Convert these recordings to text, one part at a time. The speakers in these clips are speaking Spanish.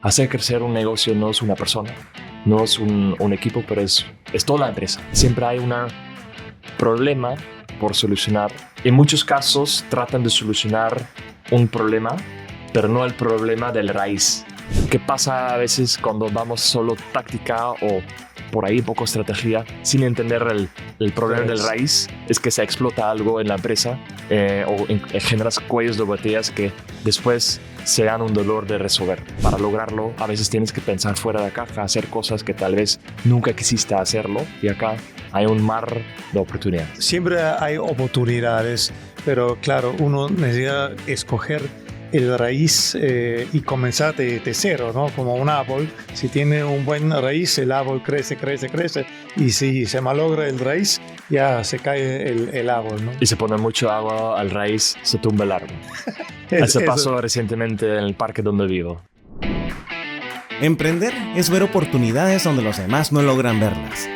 hacer crecer un negocio no es una persona, no es un equipo, pero es toda la empresa. Siempre hay un problema por solucionar. En muchos casos tratan de solucionar un problema, pero no el problema del raíz. ¿Qué pasa a veces cuando vamos solo táctica o por ahí poco estrategia sin entender el problema del raíz? Es que se explota algo en la empresa o generas cuellos de botellas que después sean un dolor de resolver. Para lograrlo, a veces tienes que pensar fuera de la caja, hacer cosas que tal vez nunca quisiste hacerlo, y acá hay un mar de oportunidades. Siempre hay oportunidades, pero claro, uno necesita escoger el raíz y comenzar de cero, ¿no? Como un árbol. Si tiene un buen raíz, el árbol crece. Y si se malogra el raíz, ya se cae el árbol, ¿no? Y se pone mucho agua al raíz, se tumba el árbol. Eso pasó recientemente en el parque donde vivo. Emprender es ver oportunidades donde los demás no logran verlas.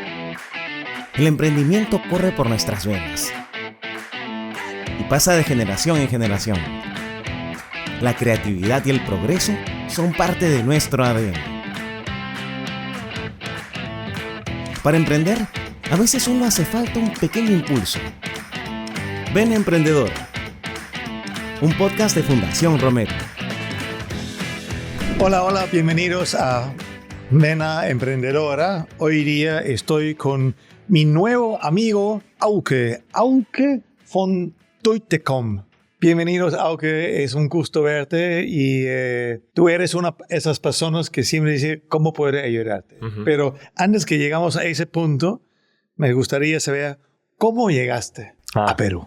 El emprendimiento corre por nuestras venas y pasa de generación en generación. La creatividad y el progreso son parte de nuestro ADN. Para emprender, a veces solo hace falta un pequeño impulso. Ven Emprendedor, un podcast de Fundación Romero. Hola, bienvenidos a Vena Emprendedora. Hoy día estoy con mi nuevo amigo Auke von Deutecom. Bienvenidos, Auke, es un gusto verte y tú eres una de esas personas que siempre dice cómo puedo ayudarte. Uh-huh. Pero antes que llegamos a ese punto, me gustaría saber cómo llegaste a Perú.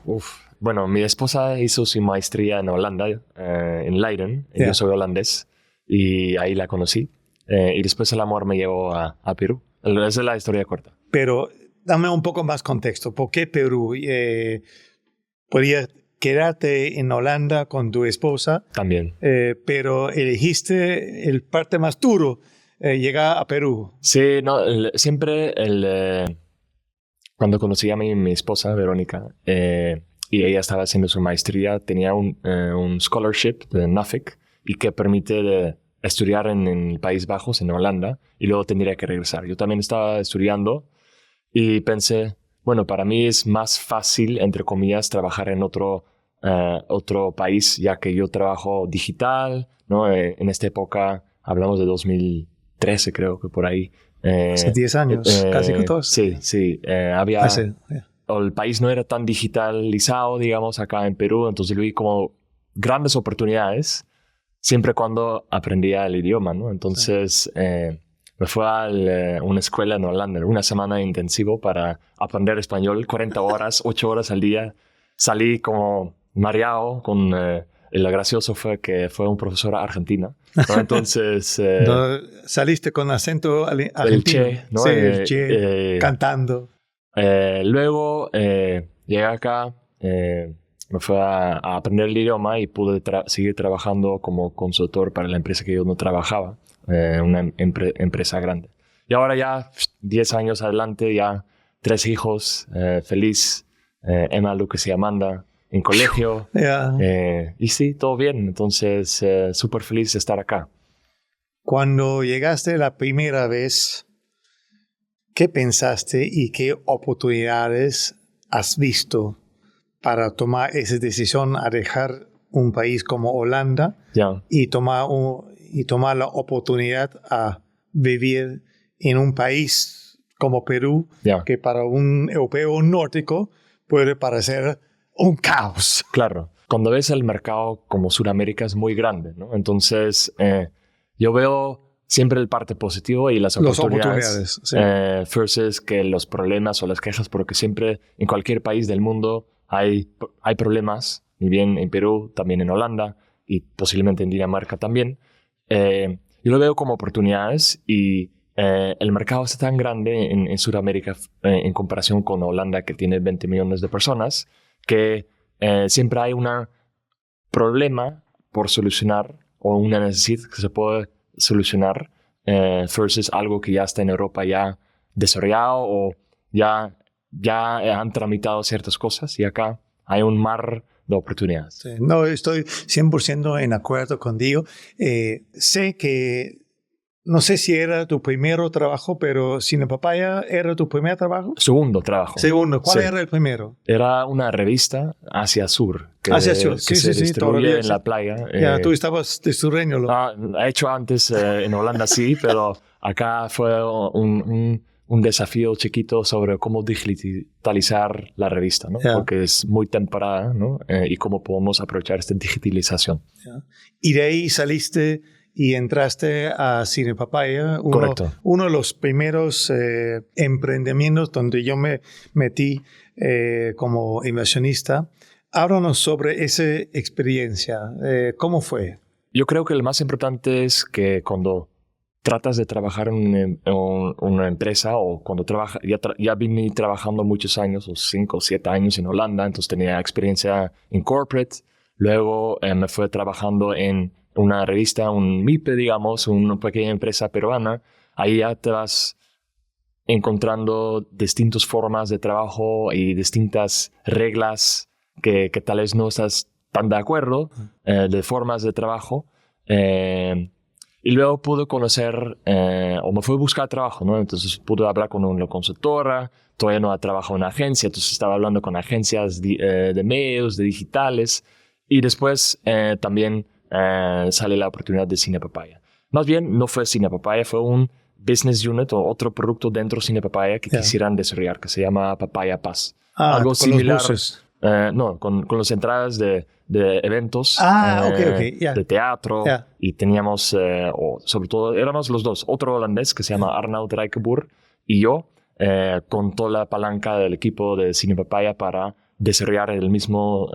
Bueno, mi esposa hizo su maestría en Holanda, en Leiden. Yeah. Yo soy holandés y ahí la conocí. Y después el amor me llevó a Perú. Esa es la historia corta. Pero dame un poco más contexto. ¿Por qué Perú? ¿Podría quedarte en Holanda con tu esposa? También. Pero elegiste el parte más duro, llegar a Perú. Sí, no, siempre cuando conocí a mi esposa, Verónica, y ella estaba haciendo su maestría, tenía un scholarship de NAFIC y que permite estudiar en Países Bajos, en Holanda, y luego tendría que regresar. Yo también estaba estudiando y pensé, bueno, para mí es más fácil, entre comillas, trabajar en otro país, ya que yo trabajo digital, ¿no? En esta época, hablamos de 2013, creo que por ahí. Hace 10 años, casi 14. Sí. El país no era tan digitalizado, digamos, acá en Perú, entonces vi como grandes oportunidades, siempre cuando aprendía el idioma, ¿no? Entonces me fui a una escuela en Holanda, una semana intensivo para aprender español, 40 horas, 8 horas al día. Salí como mareado con... lo gracioso fue que fue un profesor argentina, ¿no? Entonces... no, saliste con acento argentino. El che, ¿no? Sí, el che, cantando. Luego llegué acá, me fui a aprender el idioma y pude seguir trabajando como consultor para la empresa que yo no trabajaba, una empresa grande. Y ahora ya 10 años adelante, ya 3 hijos, feliz, Emma, Lucas y Amanda en colegio. Yeah. Y sí, todo bien. Entonces, súper feliz de estar acá. Cuando llegaste la primera vez, ¿qué pensaste y qué oportunidades has visto para tomar esa decisión a dejar un país como Holanda y tomar la oportunidad a vivir en un país como Perú, que para un europeo nórdico puede parecer un caos? Claro. Cuando ves el mercado como Sudamérica es muy grande, ¿no? Entonces, yo veo siempre el parte positivo y las oportunidades sí. Versus que los problemas o las quejas, porque siempre en cualquier país del mundo hay problemas, y bien en Perú, también en Holanda y posiblemente en Dinamarca también. Yo lo veo como oportunidades y el mercado está tan grande en Sudamérica en comparación con Holanda, que tiene 20 millones de personas, que siempre hay un problema por solucionar o una necesidad que se puede solucionar versus algo que ya está en Europa ya desarrollado o ya han tramitado ciertas cosas, y acá hay un mar de oportunidades. Sí, no, estoy 100% en acuerdo contigo. Sé que no sé si era tu primer trabajo, pero Cine Papaya era tu primer trabajo. Segundo trabajo. Segundo, ¿cuál Sí. era el primero? Era una revista Asia Sur. Asia Sur, que sí, se sí, distribuye todavía en sí. la playa. Ya, tú estabas de sureño. He hecho antes en Holanda, sí, pero acá fue un desafío chiquito sobre cómo digitalizar la revista, ¿no? Ya. Porque es muy temprana, ¿no? Y cómo podemos aprovechar esta digitalización. Ya. Y de ahí saliste y entraste a Cine Papaya, Correcto. uno de los primeros emprendimientos donde yo me metí como inversionista. Háblanos sobre esa experiencia. ¿Cómo fue? Yo creo que lo más importante es que cuando tratas de trabajar en una empresa o cuando ya vine trabajando muchos años, o 5 o 7 años en Holanda, entonces tenía experiencia en corporate. Luego me fue trabajando en una revista, un MIPE, digamos, una pequeña empresa peruana. Ahí ya te vas encontrando distintas formas de trabajo y distintas reglas que tal vez no estás tan de acuerdo, de formas de trabajo. Y luego pude conocer, o me fui a buscar trabajo, ¿no? Entonces pude hablar con una consultora, todavía no trabajado en una agencia, entonces estaba hablando con agencias de medios, de digitales. Y después también sale la oportunidad de Cine Papaya. Más bien, no fue Cine Papaya, fue un business unit o otro producto dentro de Cine Papaya que quisieran desarrollar, que se llama Papaya Paz. con Algo los similar. buses. No, con las entradas de eventos, ok, de teatro. Y teníamos, sobre todo, éramos los dos, otro holandés que se llama Arnoud Rijkenboer y yo, con toda la palanca del equipo de Cine Papaya para desarrollar el mismo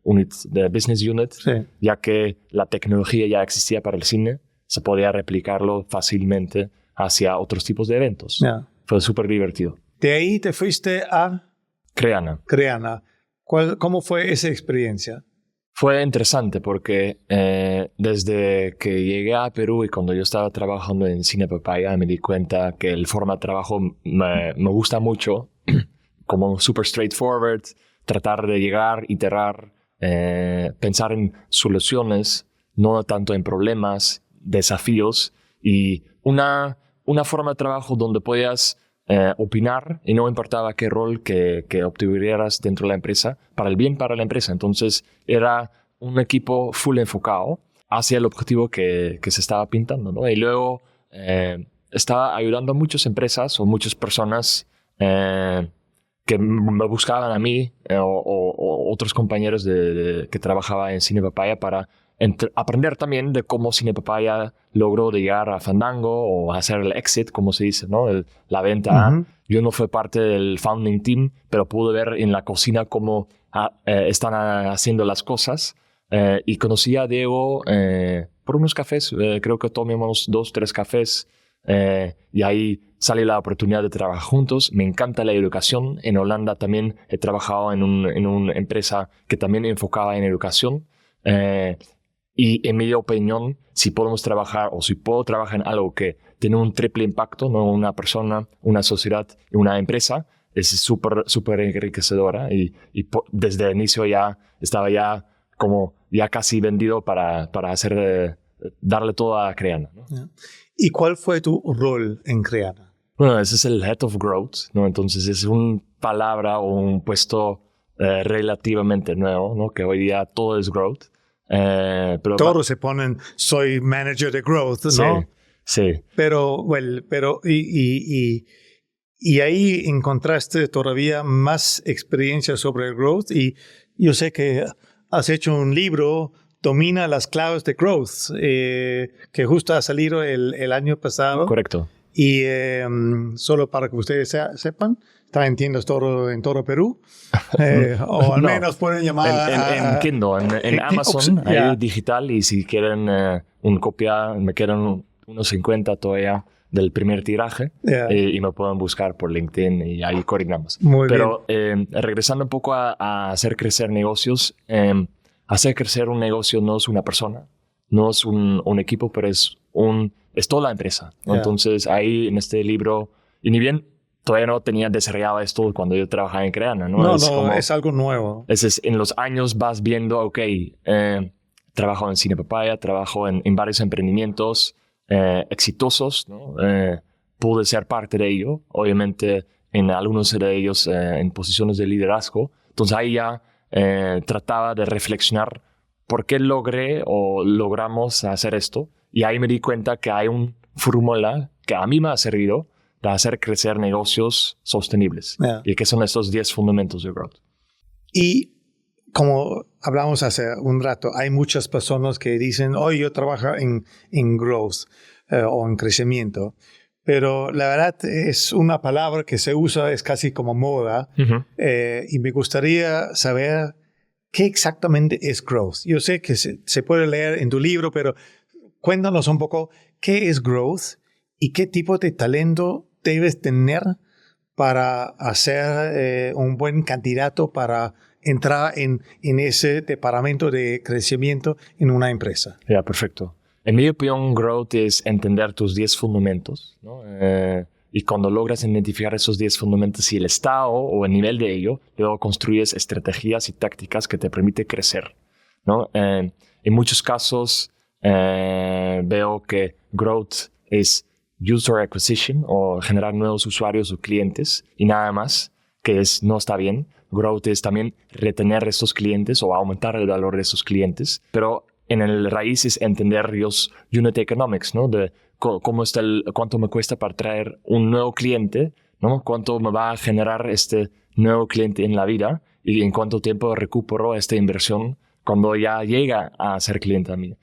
business unit, ya que la tecnología ya existía para el cine, se podía replicarlo fácilmente hacia otros tipos de eventos. Fue súper divertido. De ahí te fuiste a Creana. ¿Cómo fue esa experiencia? Fue interesante porque desde que llegué a Perú y cuando yo estaba trabajando en Cine Papaya me di cuenta que el forma de trabajo me gusta mucho, como super straightforward, tratar de llegar, iterar, pensar en soluciones, no tanto en problemas, desafíos y una forma de trabajo donde podías opinar y no importaba qué rol que obtuvieras dentro de la empresa, para el bien para la empresa. Entonces era un equipo full enfocado hacia el objetivo que se estaba pintando, ¿no? Y luego estaba ayudando a muchas empresas o muchas personas que me buscaban a mí o otros compañeros que trabajaban en Cine Papaya para aprender también de cómo Cine Papaya logró llegar a Fandango o hacer el exit, como se dice, ¿no? La venta. Yo no fui parte del founding team, pero pude ver en la cocina cómo están haciendo las cosas. Y conocí a Diego por unos cafés. Creo que tomamos 2, 3 cafés. Y ahí sale la oportunidad de trabajar juntos. Me encanta la educación. En Holanda también he trabajado en una empresa que también enfocaba en educación. Y en mi opinión, si podemos trabajar o si puedo trabajar en algo que tiene un triple impacto, no una persona, una sociedad y una empresa, es súper enriquecedora. Y desde el inicio ya estaba ya casi vendido para darle todo a Creana, ¿no? ¿Y cuál fue tu rol en Creana? Bueno, ese es el Head of Growth, ¿no? Entonces es una palabra o un puesto relativamente nuevo, ¿no? Que hoy día todo es growth. Pero todos se ponen, soy manager de growth, ¿no? Sí. Pero y ahí encontraste todavía más experiencia sobre el growth. Y yo sé que has hecho un libro, Domina las claves de growth, que justo ha salido el año pasado. Correcto. Y solo para que ustedes sepan, está en tiendas en todo Perú. O al menos pueden llamar en Kindle, en Amazon, ahí digital. Y si quieren una copia, me quedan unos 50 todavía del primer tiraje. Y me pueden buscar por LinkedIn y ahí coordinamos. Pero regresando un poco a hacer crecer negocios, hacer crecer un negocio no es una persona, no es un equipo, pero es toda la empresa, ¿no? Entonces ahí en este libro, y ni bien todavía no tenía desarrollado esto cuando yo trabajaba en Creana, ¿no? Es algo nuevo. En los años vas viendo, trabajo en Cine Papaya, trabajo en varios emprendimientos, exitosos, ¿no? Pude ser parte de ello, obviamente en algunos de ellos en posiciones de liderazgo. Entonces ahí ya trataba de reflexionar por qué logré o logramos hacer esto. Y ahí me di cuenta que hay una fórmula que a mí me ha servido de hacer crecer negocios sostenibles. Yeah. Y que son estos 10 fundamentos de growth. Y como hablamos hace un rato, hay muchas personas que dicen, hoy yo trabajo en growth o en crecimiento. Pero la verdad es una palabra que se usa, es casi como moda. Uh-huh. Y me gustaría saber qué exactamente es growth. Yo sé que se puede leer en tu libro, pero cuéntanos un poco qué es growth y qué tipo de talento debes tener para hacer un buen candidato para entrar en ese departamento de crecimiento en una empresa. Ya, perfecto. En mi opinión, growth es entender tus 10 fundamentos, ¿no? Y cuando logras identificar esos 10 fundamentos y el estado o el nivel de ello, luego construyes estrategias y tácticas que te permiten crecer, ¿no? En muchos casos veo que growth es user acquisition o generar nuevos usuarios o clientes y nada más, no está bien. Growth es también retener estos clientes o aumentar el valor de esos clientes, pero en el raíz es entender los unit economics, ¿no? De cómo está cuánto me cuesta para traer un nuevo cliente, ¿no? Cuánto me va a generar este nuevo cliente en la vida y en cuánto tiempo recupero esta inversión cuando ya llega a ser cliente a mí.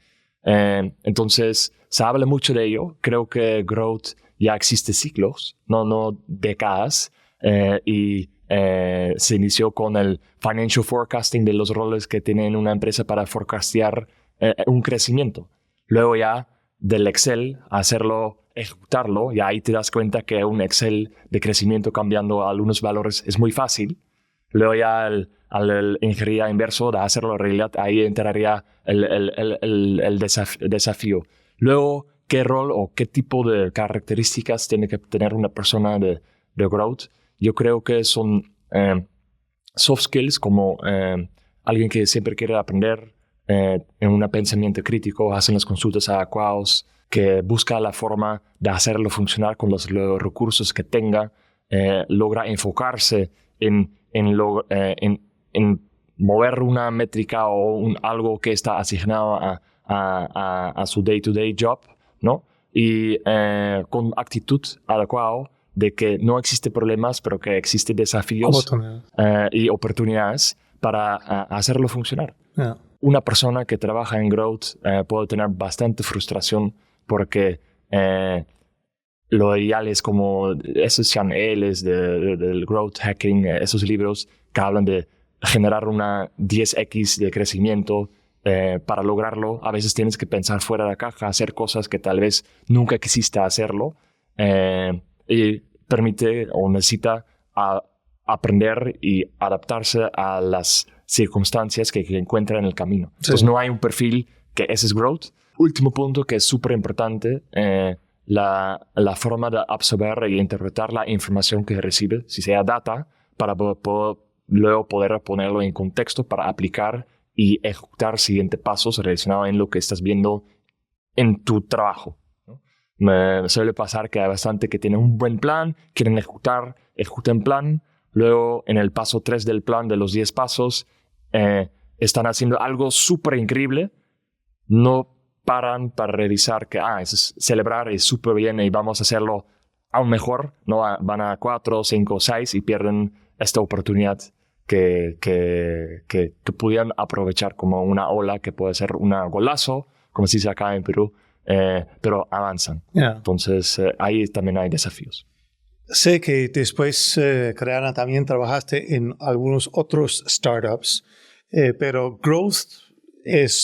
Entonces, se habla mucho de ello. Creo que growth ya existe siglos, no décadas, y se inició con el financial forecasting de los roles que tiene una empresa para forecastear un crecimiento. Luego ya del Excel hacerlo, ejecutarlo, y ahí te das cuenta que un Excel de crecimiento cambiando algunos valores es muy fácil. Luego ya al ingeniería inverso de hacerlo realidad, ahí entraría el desafío. Luego, ¿qué rol o qué tipo de características tiene que tener una persona de growth? Yo creo que son soft skills como alguien que siempre quiere aprender, en un pensamiento crítico, hace las consultas adecuadas, que busca la forma de hacerlo funcionar con los recursos que tenga, logra enfocarse en mover una métrica o algo que está asignado a su day-to-day job, ¿no? Y con actitud adecuada de que no existen problemas, pero que existen desafíos y oportunidades para hacerlo funcionar. Yeah. Una persona que trabaja en growth puede tener bastante frustración porque lo ideal es como esos channels del growth hacking, esos libros que hablan de generar una 10x de crecimiento. Para lograrlo, a veces tienes que pensar fuera de la caja, hacer cosas que tal vez nunca quisiste hacerlo, y permite o necesita aprender y adaptarse a las circunstancias que encuentra en el camino. Sí. Entonces no hay un perfil que ese es growth. Último punto que es súper importante, la forma de absorber y interpretar la información que recibe, si sea data, para luego poder ponerlo en contexto para aplicar y ejecutar siguientes pasos relacionados en lo que estás viendo en tu trabajo, ¿no? Me suele pasar que hay bastante que tienen un buen plan, quieren ejecutan plan, luego en el paso 3 del plan de los 10 pasos están haciendo algo súper increíble, no paran para revisar que celebrar es súper bien y vamos a hacerlo aún mejor, no van a 4, 5, 6 y pierden esta oportunidad que pudieran aprovechar como una ola que puede ser un golazo, como se dice acá en Perú, pero avanzan. Yeah. Entonces ahí también hay desafíos. Sé que después, Creana, también trabajaste en algunos otros startups, pero growth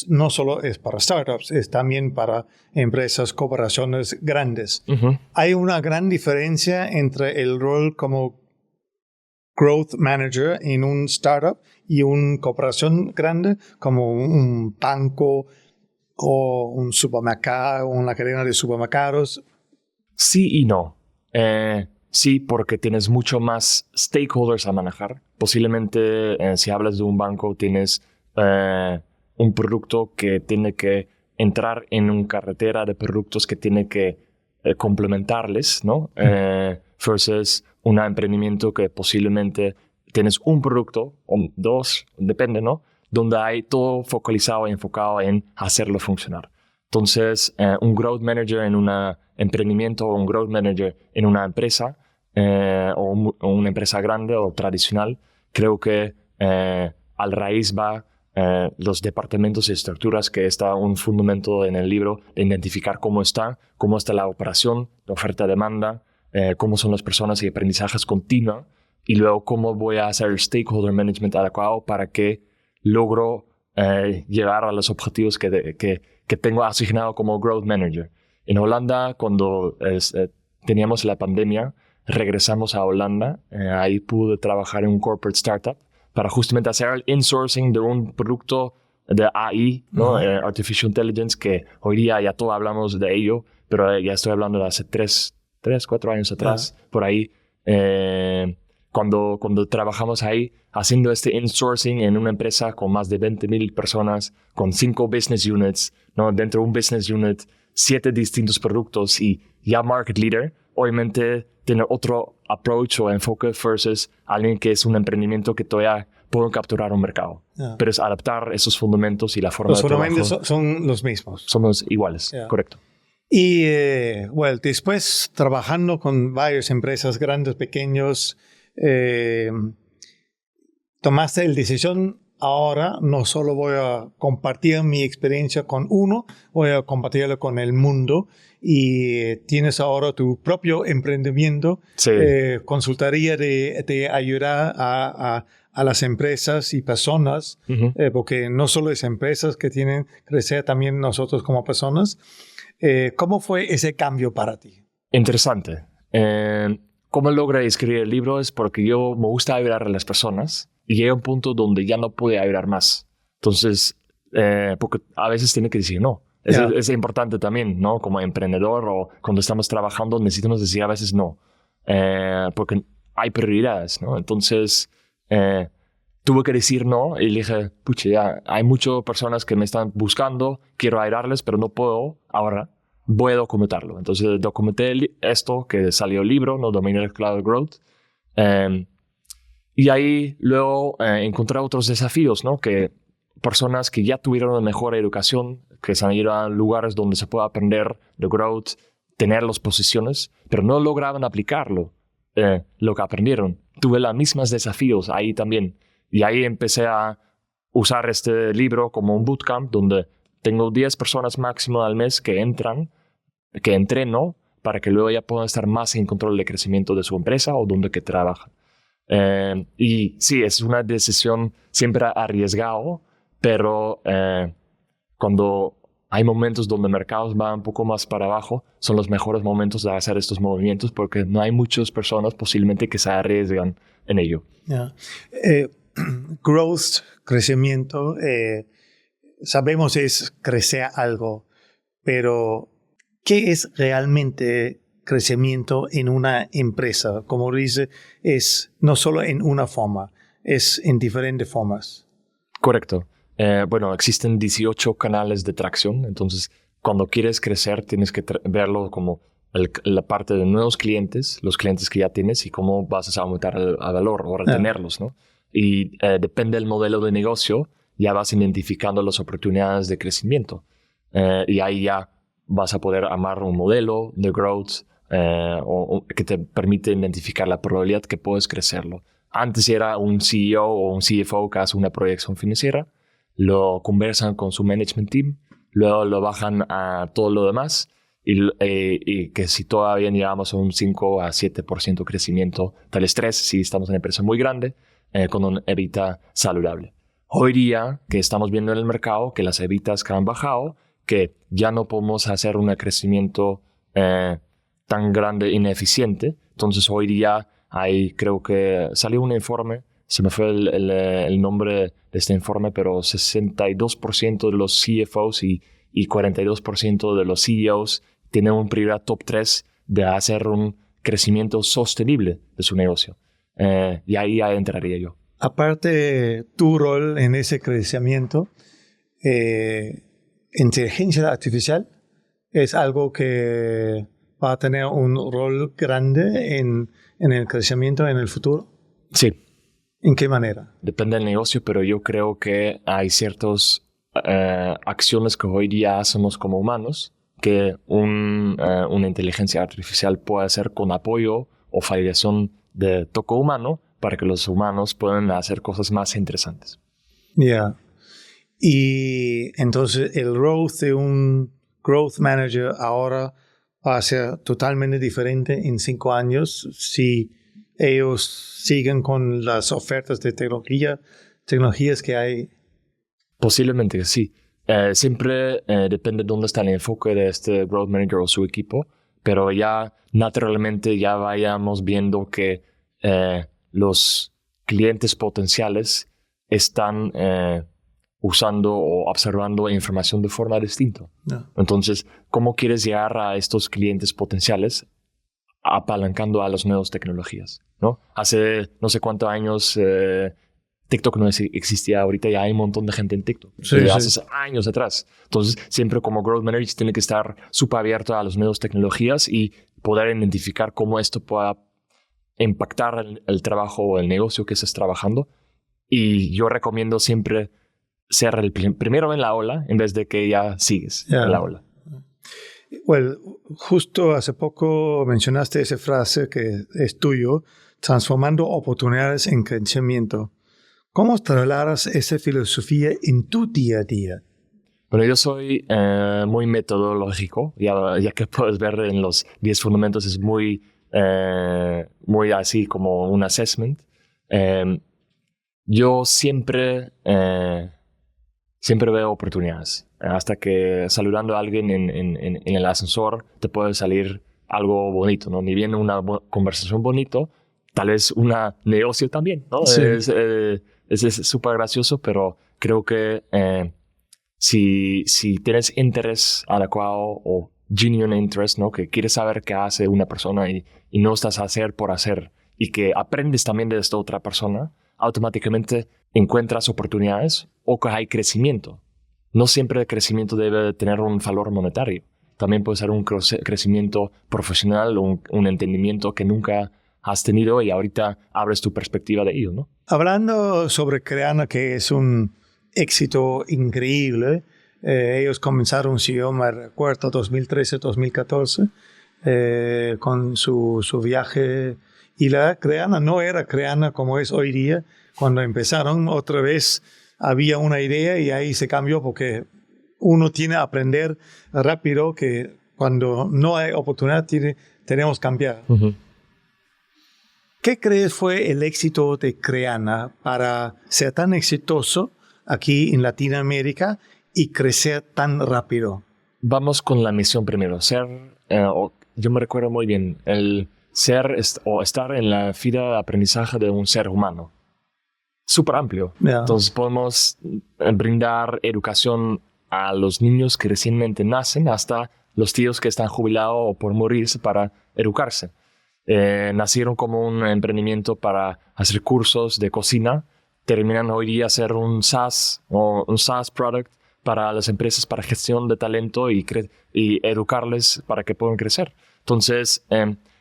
no solo es para startups, es también para empresas, corporaciones grandes. Uh-huh. Hay una gran diferencia entre el rol como growth manager en un startup y una corporación grande como un banco o un supermercado, una cadena de supermercados. Sí y no. Sí, porque tienes mucho más stakeholders a manejar. Posiblemente, si hablas de un banco, tienes un producto que tiene que entrar en una carretera de productos que tiene que complementarles, ¿no? Versus un emprendimiento que posiblemente tienes un producto o dos, depende, ¿no? Donde hay todo focalizado y enfocado en hacerlo funcionar. Entonces, un growth manager en un emprendimiento o un growth manager en una empresa o una empresa grande o tradicional, creo que al raíz va los departamentos y estructuras, que está un fundamento en el libro de identificar cómo está la operación, la oferta-demanda, cómo son las personas y aprendizajes continua, y luego cómo voy a hacer el stakeholder management adecuado para que logro llegar a los objetivos que tengo asignado como growth manager. En Holanda, cuando teníamos la pandemia, regresamos a Holanda. Ahí pude trabajar en un corporate startup para justamente hacer el insourcing de un producto de AI, ¿no? Artificial Intelligence, que hoy día ya todos hablamos de ello, pero ya estoy hablando de hace 4 años atrás, por ahí. Cuando trabajamos ahí haciendo este insourcing en una empresa con más de 20,000 personas, con 5 business units, ¿no? Dentro de un business unit, 7 distintos productos y ya market leader, obviamente tener otro approach o enfoque versus alguien que es un emprendimiento que todavía puede capturar un mercado. Pero es adaptar esos fundamentos y la forma de trabajo. Los fundamentos son los mismos. Somos iguales, correcto. Y después trabajando con varias empresas, grandes, pequeños, tomaste la decisión, ahora no solo voy a compartir mi experiencia con uno, voy a compartirla con el mundo, y tienes ahora tu propio emprendimiento, consultoría de ayudar a las empresas y personas, porque no solo es empresas que tienen que crecer, también nosotros como personas. ¿Cómo fue ese cambio para ti? Interesante. ¿Cómo logré escribir el libro? Es porque yo me gusta ayudar a las personas y llegué a un punto donde ya no pude ayudar más. Entonces, porque a veces tiene que decir no. Es importante también, ¿no? Como emprendedor o cuando estamos trabajando necesitamos decir a veces no. Porque hay prioridades, ¿no? Entonces, tuve que decir no y dije, pucha, ya hay muchas personas que me están buscando, quiero ayudarles, pero no puedo ahora. Voy a documentarlo. Entonces documenté esto que salió el libro, ¿no? Dominar el Cloud Growth. Y ahí luego encontré otros desafíos, ¿no? Que personas que ya tuvieron una mejor educación, que se han ido a lugares donde se puede aprender de growth, tener las posiciones, pero no lograban aplicarlo, lo que aprendieron. Tuve los mismos desafíos ahí también. Y ahí empecé a usar este libro como un bootcamp donde tengo 10 personas máximo al mes que entreno para que luego ya puedan estar más en control de crecimiento de su empresa o donde que trabajan. Y sí, es una decisión siempre arriesgado, pero cuando hay momentos donde mercados van un poco más para abajo, son los mejores momentos de hacer estos movimientos porque no hay muchas personas posiblemente que se arriesgan en ello. Growth, crecimiento, sabemos es crecer algo, pero ¿qué es realmente crecimiento en una empresa? Como dice, es no solo en una forma, es en diferentes formas. Correcto. Bueno, existen 18 canales de tracción, entonces cuando quieres crecer tienes que verlo como la parte de nuevos clientes, los clientes que ya tienes y cómo vas a aumentar el valor o retenerlos, ¿no? Y depende del modelo de negocio, ya vas identificando las oportunidades de crecimiento. Y ahí ya vas a poder armar un modelo de growth o que te permite identificar la probabilidad que puedes crecerlo. Antes era un CEO o un CFO que hace una proyección financiera, lo conversan con su management team, luego lo bajan a todo lo demás y que si todavía llegamos a un 5 a 7% crecimiento, tal vez 3 si estamos en una empresa muy grande, con un EBITDA saludable. Hoy día que estamos viendo en el mercado que las EBITDAs que han bajado, que ya no podemos hacer un crecimiento tan grande e ineficiente. Entonces hoy día creo que salió un informe, se me fue el nombre de este informe, pero 62% de los CFOs y 42% de los CEOs tienen una prioridad top 3 de hacer un crecimiento sostenible de su negocio. Y ahí entraría yo. Aparte tu rol en ese crecimiento, inteligencia artificial es algo que va a tener un rol grande en el crecimiento en el futuro. Sí. ¿En qué manera? Depende del negocio, pero yo creo que hay ciertas acciones que hoy día hacemos como humanos que una inteligencia artificial puede hacer con apoyo o validación de toque humano para que los humanos puedan hacer cosas más interesantes. Ya. Y entonces el rol de un growth manager ahora va a ser totalmente diferente en 5 años si ellos siguen con las ofertas de tecnologías que hay. Posiblemente sí. Siempre depende de dónde está el enfoque de este growth manager o su equipo, pero ya naturalmente ya vayamos viendo que los clientes potenciales están usando o observando información de forma distinta. No. Entonces, ¿cómo quieres llegar a estos clientes potenciales? Apalancando a las nuevas tecnologías, ¿no? Hace no sé cuántos años TikTok no existía, ahorita ya hay un montón de gente en TikTok. Sí. Hace años atrás. Entonces, siempre como growth manager tiene que estar súper abierto a las nuevas tecnologías y poder identificar cómo esto pueda impactar el trabajo o el negocio que estés trabajando. Y yo recomiendo siempre ser el primero en la ola en vez de que ya sigues en la ola. Well, justo hace poco mencionaste esa frase que es tuyo, transformando oportunidades en crecimiento. ¿Cómo trasladas esa filosofía en tu día a día? Bueno, yo soy muy metodológico, ya que puedes ver en los 10 fundamentos, es muy así como un assessment. Yo siempre veo oportunidades. Hasta que saludando a alguien en el ascensor te puede salir algo bonito, ¿no? Ni bien una conversación bonito, tal vez un negocio también, ¿no? Sí. Es súper gracioso, pero creo que si tienes interés adecuado o genuine interest, ¿no? Que quieres saber qué hace una persona y no estás a hacer por hacer y que aprendes también de esta otra persona, automáticamente encuentras oportunidades o que hay crecimiento. No siempre el crecimiento debe tener un valor monetario. También puede ser un crecimiento profesional o un entendimiento que nunca has tenido y ahorita abres tu perspectiva de ello, ¿no? Hablando sobre Creana, que es un éxito increíble, ellos comenzaron, si yo me recuerdo, 2013-2014, con su viaje. Y la Creana no era Creana como es hoy día. Cuando empezaron, otra vez había una idea y ahí se cambió porque uno tiene que aprender rápido que cuando no hay oportunidad tenemos que cambiar. Uh-huh. ¿Qué crees fue el éxito de Creana para ser tan exitoso aquí en Latinoamérica y crecer tan rápido? Vamos con la misión primero. Yo me recuerdo muy bien, el ser o estar en la fila de aprendizaje de un ser humano. Súper amplio. Yeah. Entonces podemos brindar educación a los niños que recientemente nacen hasta los tíos que están jubilados o por morirse para educarse. Nacieron como un emprendimiento para hacer cursos de cocina, terminan hoy día ser un SaaS o un SaaS product para las empresas para gestión de talento y educarles para que puedan crecer. Entonces,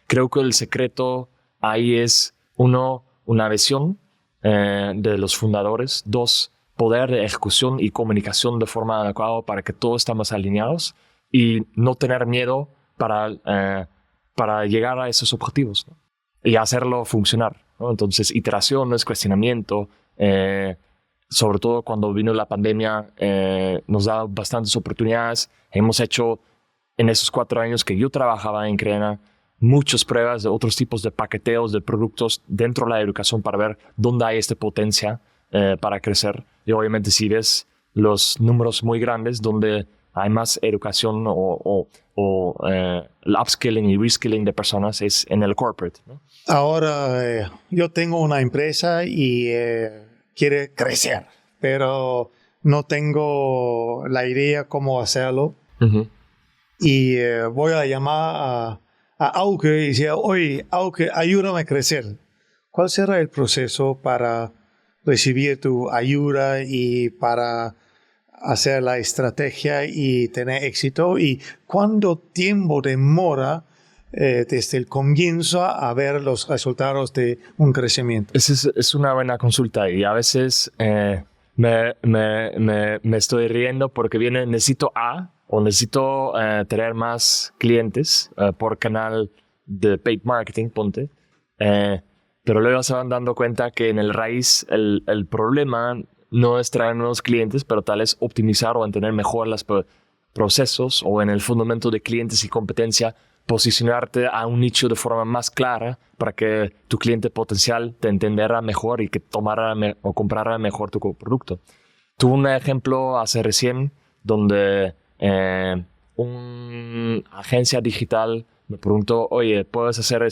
creo que el secreto ahí es, uno, una visión de los fundadores, dos, poder de ejecución y comunicación de forma adecuada para que todos estemos alineados y no tener miedo para llegar a esos objetivos, ¿no? Y hacerlo funcionar, ¿no? Entonces, iteraciones, cuestionamiento, sobre todo cuando vino la pandemia, nos da bastantes oportunidades. Hemos hecho en esos 4 años que yo trabajaba en Creana muchas pruebas de otros tipos de paqueteos de productos dentro de la educación para ver dónde hay esta potencia para crecer. Y obviamente si ves los números muy grandes donde hay más educación o el upskilling y reskilling de personas es en el corporate, ¿no? Ahora yo tengo una empresa y quiere crecer, pero no tengo la idea cómo hacerlo. Uh-huh. Y voy a llamar a Auke y decir, oye, Auke, ayúdame a crecer. ¿Cuál será el proceso para recibir tu ayuda y para hacer la estrategia y tener éxito? ¿Y cuánto tiempo demora desde el comienzo a ver los resultados de un crecimiento? Es una buena consulta y a veces me estoy riendo porque necesito o necesito tener más clientes por canal de paid marketing, ponte. Pero luego se van dando cuenta que en el raíz el problema no es traer nuevos clientes, pero tal vez optimizar o entender mejor los procesos o en el fundamento de clientes y competencia, posicionarte a un nicho de forma más clara para que tu cliente potencial te entenderá mejor y que tomará o comprará mejor tu producto. Tuve un ejemplo hace recién donde una agencia digital me preguntó, oye, ¿puedes hacer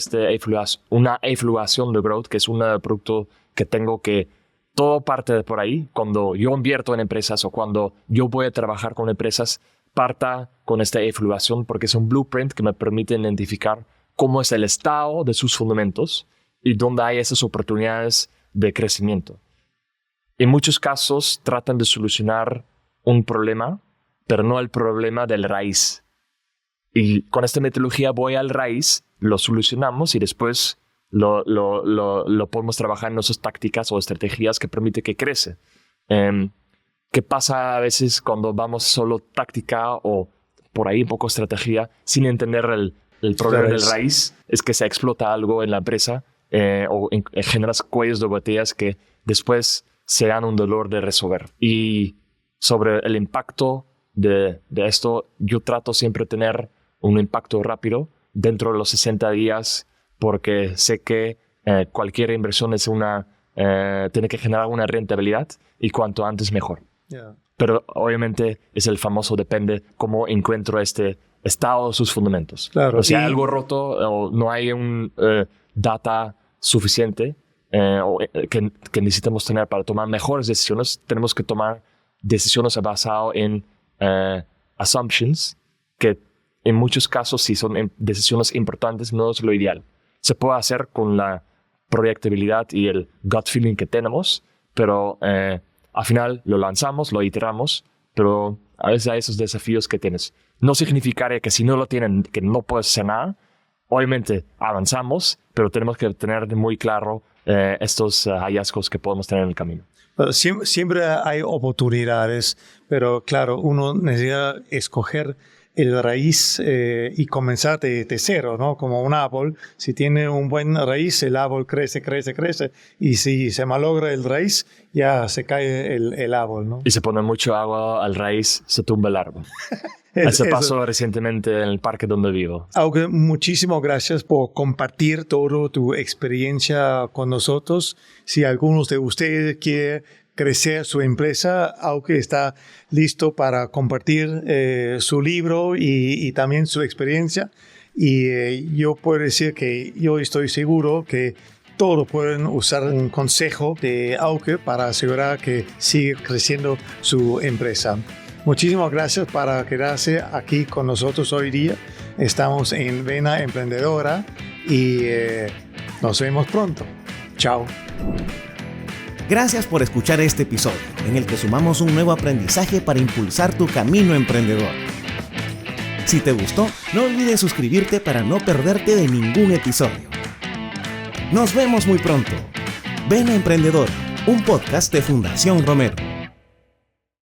una evaluación de growth? Que es un producto que tengo que todo parte de por ahí. Cuando yo invierto en empresas o cuando yo voy a trabajar con empresas, parta con esta evaluación porque es un blueprint que me permite identificar cómo es el estado de sus fundamentos y dónde hay esas oportunidades de crecimiento. En muchos casos tratan de solucionar un problema, pero no el problema del raíz. Y con esta metodología voy al raíz, lo solucionamos y después lo podemos trabajar en nuestras tácticas o estrategias que permite que crece. ¿Qué pasa a veces cuando vamos solo táctica o por ahí un poco estrategia sin entender el problema del raíz? Es que se explota algo en la empresa o generas cuellos de botellas que después se dan un dolor de resolver. Y sobre el impacto de esto, yo trato siempre de tener un impacto rápido dentro de los 60 días porque sé que cualquier inversión tiene que generar una rentabilidad y cuanto antes mejor. Yeah. Pero obviamente es el famoso depende cómo encuentro este estado de sus fundamentos. Claro. O si hay algo roto o no hay un data suficiente que necesitamos tener para tomar mejores decisiones, tenemos que tomar decisiones basadas en assumptions que en muchos casos, si son decisiones importantes, no es lo ideal. Se puede hacer con la proyectabilidad y el gut feeling que tenemos, pero al final lo lanzamos, lo iteramos, pero a veces hay esos desafíos que tienes. No significaría que si no lo tienen, que no puedes hacer nada. Obviamente avanzamos, pero tenemos que tener muy claro estos hallazgos que podemos tener en el camino. Siempre hay oportunidades, pero claro, uno necesita escoger el raíz y comenzar de cero, ¿no? Como un árbol. Si tiene un buen raíz, el árbol crece. Y si se malogra el raíz, ya se cae el árbol, ¿no? Y se pone mucho agua al raíz, se tumba el árbol. Eso pasó recientemente en el parque donde vivo. Auke, muchísimas gracias por compartir toda tu experiencia con nosotros. Si alguno de ustedes quiere crecer su empresa, Auke está listo para compartir su libro y también su experiencia. Y yo puedo decir que yo estoy seguro que todos pueden usar un consejo de Auke para asegurar que sigue creciendo su empresa. Muchísimas gracias por quedarse aquí con nosotros hoy día. Estamos en Vena Emprendedora y nos vemos pronto. Chao. Gracias por escuchar este episodio, en el que sumamos un nuevo aprendizaje para impulsar tu camino emprendedor. Si te gustó, no olvides suscribirte para no perderte de ningún episodio. Nos vemos muy pronto. Vena Emprendedora, un podcast de Fundación Romero.